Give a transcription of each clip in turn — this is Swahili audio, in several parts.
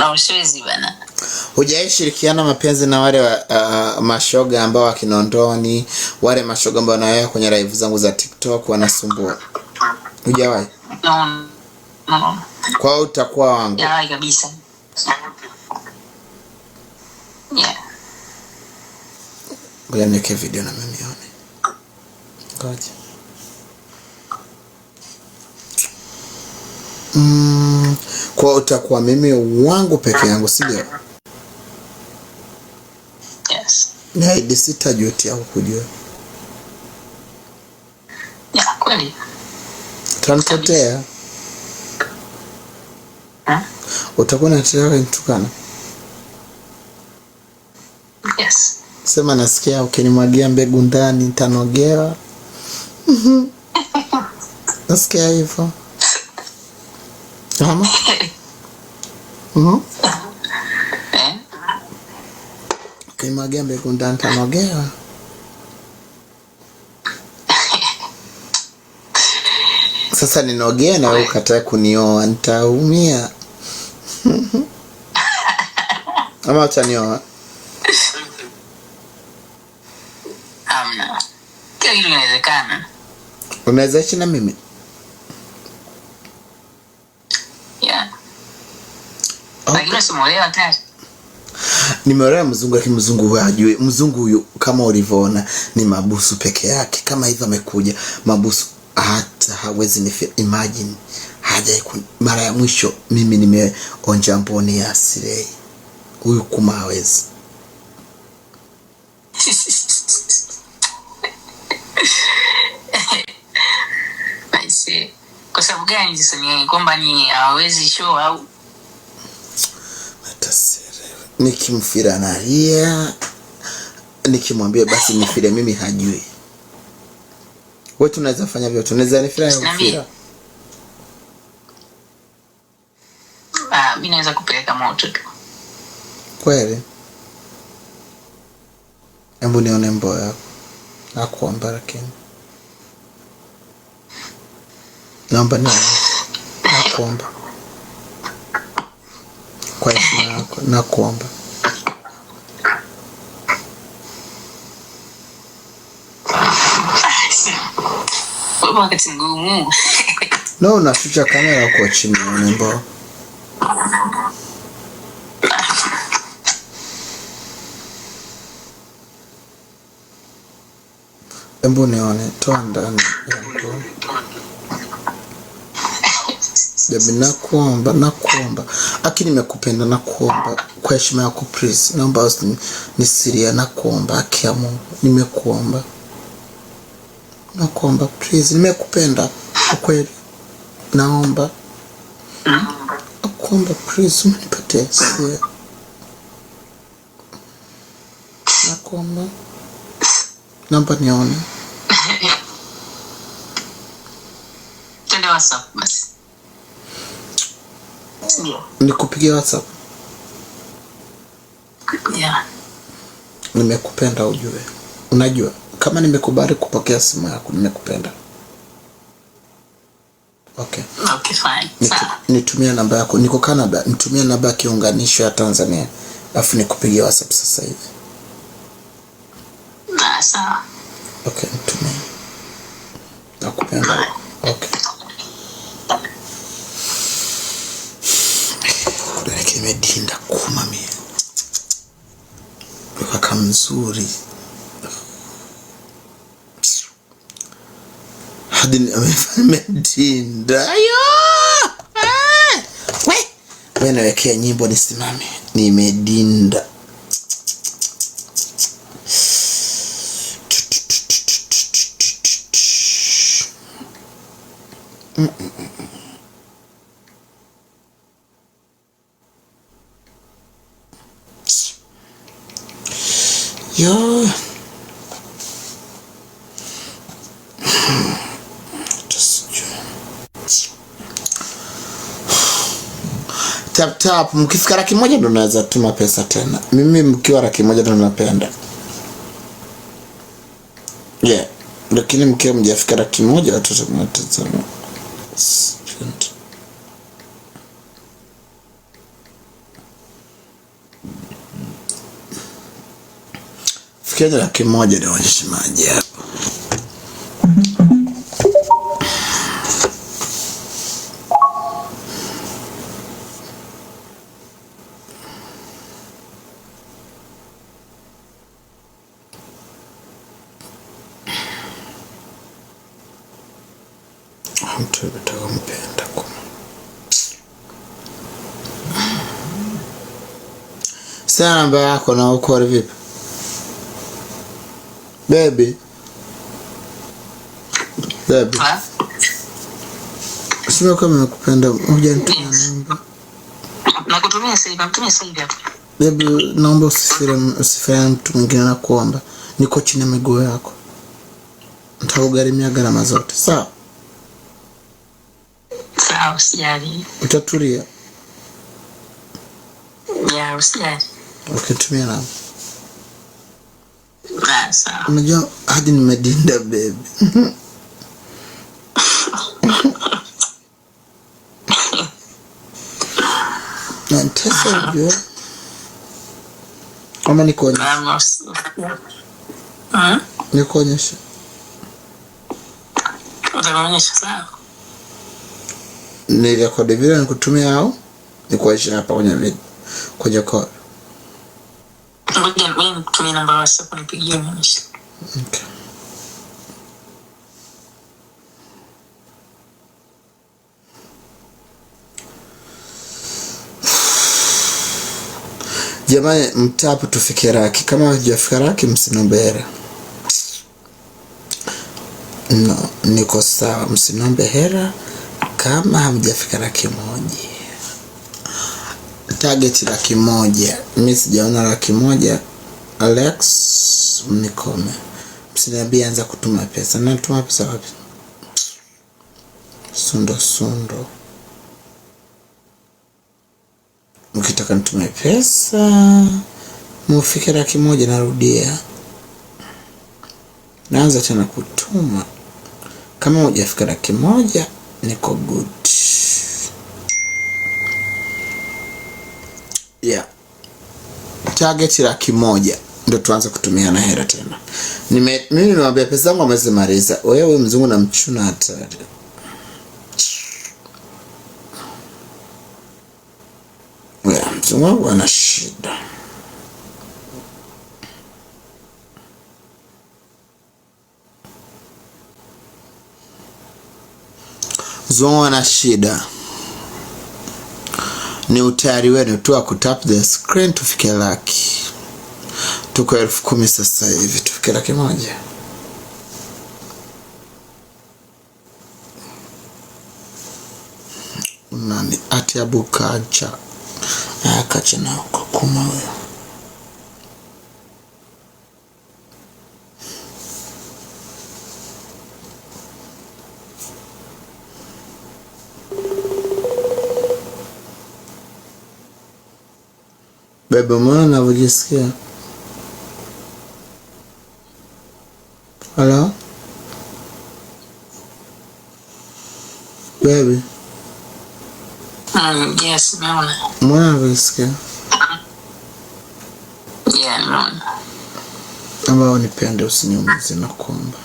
au siwezi bana. Hujaishirikiana mapenzi na wale mashoga ambao wa Kinondoni, wale mashoga ambao wanaweka kwenye live zangu za TikTok wanasumbua? Hujawahi? No. Kwa hiyo utakuwa wangu. Ya kabisa. Yeah. Ngoja niweke video na mimi nione. Ngoja. Kwa utakuwa mimi wangu peke yangu, sio? Yes. Ni sitajutia kukujua. Ya kweli. Tantetea. Utakuwa unatetea kunitukana? Yes. Sema nasikia ukinimwagia mbegu ndani nitanogewa. Nasikia hivyo. Ama? Ukinimwagia mbegu ndani nitanogewa. Sasa ninogea na wewe ukatae kunioa, nitaumia. Ama utanioa? Amna. Kile inawezekana. Unaweza ishi na mimi? Yeah. Lakini simuelewa tayari. Nimeolewa mzungu, lakini mzungu huyu hajui. Mzungu huyu kama ulivyoona ni mabusu peke yake. Kama hivyo amekuja mabusu, hata hawezi ni imagine. Haja mara ya mwisho mimi nimeonja mboni ya Sirei. Huyu kuma hawezi. Basi kwa sababu gani sasa ni kwamba ni hawezi show au nikimfira nalia, nikimwambia basi nifire mimi hajui. Wewe tunaweza fanya vyote, tunaweza nifira na nifira. Mimi naweza kupeleka moto tu. Kweli? Hebu nione mboya yako. Nakuomba lakini. Naomba nione. Nakuomba. Kwa heshima yako nakuomba. Wakati ngumu. No, unashusha kamera kwa chini nione mboya. Hebu nione, toa ndani yangu. Baby nakuomba. Lakini nimekupenda, nakuomba. Kwa heshima yako please. Naomba nisiria, nakuomba haki ya Mungu. Nimekuomba. Nakuomba please, nimekupenda. Ukweli. Naomba. Nakuomba please, unipatie sia. Nakuomba. Naomba nione. Twende WhatsApp basi. Nikupigie WhatsApp. Yeah. Nimekupenda ujue. Unajua kama nimekubali kupokea simu yako nimekupenda. Okay. Okay fine. Nitumie namba yako. Niko Canada, nitumie namba ya kiunganisho ya Tanzania. Alafu nikupigie WhatsApp sasa hivi. Sawa. Okay, nitumie. Nakupenda. Okay. Kimedinda kuma mimi. Kaka mzuri. Hadi amefanya ayo. Wewe nawekea nyimbo nisimame. Nimedinda. Yo. Tap mkifika laki moja ndo naweza tuma pesa tena. Mimi mkiwa laki moja ndo napenda. Yeah. Lakini mkiwa mjafika laki moja watoto mnatazama. Tukienda 100,000 naonyesha maji hapo. Mtu nataka mpenda kwa sana namba yako na uko vipi baby sio kama nakupenda hujanitumia namba nakutumia sasa hivi hapo baby naomba usifanye mtu mwingine na kuomba niko chini ya miguu yako nitagharimia gharama zote sawa usijali. Utatulia. Ya usijali. Ukitumia namba. Sawa. Unajua hadi nimedinda baby. Nantesa hivyo. Ama nikuonyesha. Nikuonyesha. Utaonyesha sawa. Nirekodi video nikutumia au nikuonyesha hapa kwenye video kwenye call. Ngoja mimi nikutumie namba ya WhatsApp nipigie mwisho. Okay. Jamani mtapo tufike Raki. Kama hujafika Raki msinombe hera. No, niko sawa msinombe hera kama hamjafika Raki moja. Target Raki moja. Mimi sijaona Raki moja. Alex mnikome. Msiniambie anza kutuma pesa. Natuma pesa wapi? Sundo. Mkitaka nitume pesa mufike Raki moja narudia. Naanza tena kutuma. Kama hujafika Raki moja niko good. Yeah. Target Raki moja ndio tuanze kutumia na hera tena. Mimi nimwambia pesa zangu amezimaliza. Wewe mzungu na mchuna hatari. Wewe mzungu ana shida. Mzungu ana shida. Ni utayari wenu tu kutap the screen tufike Raki. Tuko 10,000 sasa hivi tufike Raki moja. Nani atiabuka acha. Akacha na kuma wewe. Bebe mbona navojisikia? Hello? Baby. Yes, naona. Mbona navojisikia? Yeah, naona. Amba unipende usiniumize na kuomba.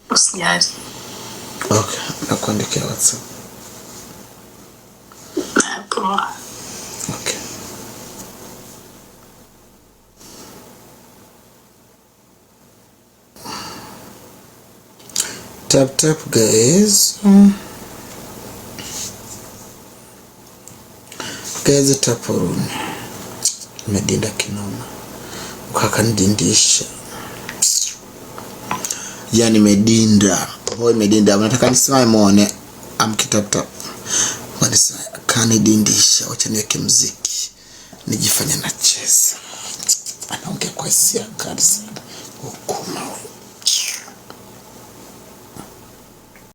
Usijali. Okay, nakuandikia WhatsApp. Poa. Okay. Tap guys. Guys taporuni. Medinda kinoma. Ukakanidindisha. Yani medinda. Hoi medinda. Unataka nisimame muone. Amkitap. Wanisa kanidindisha. Wacha niweke muziki. Nijifanya nacheza. Anaongea kwa hisia kali sana. Hukuma.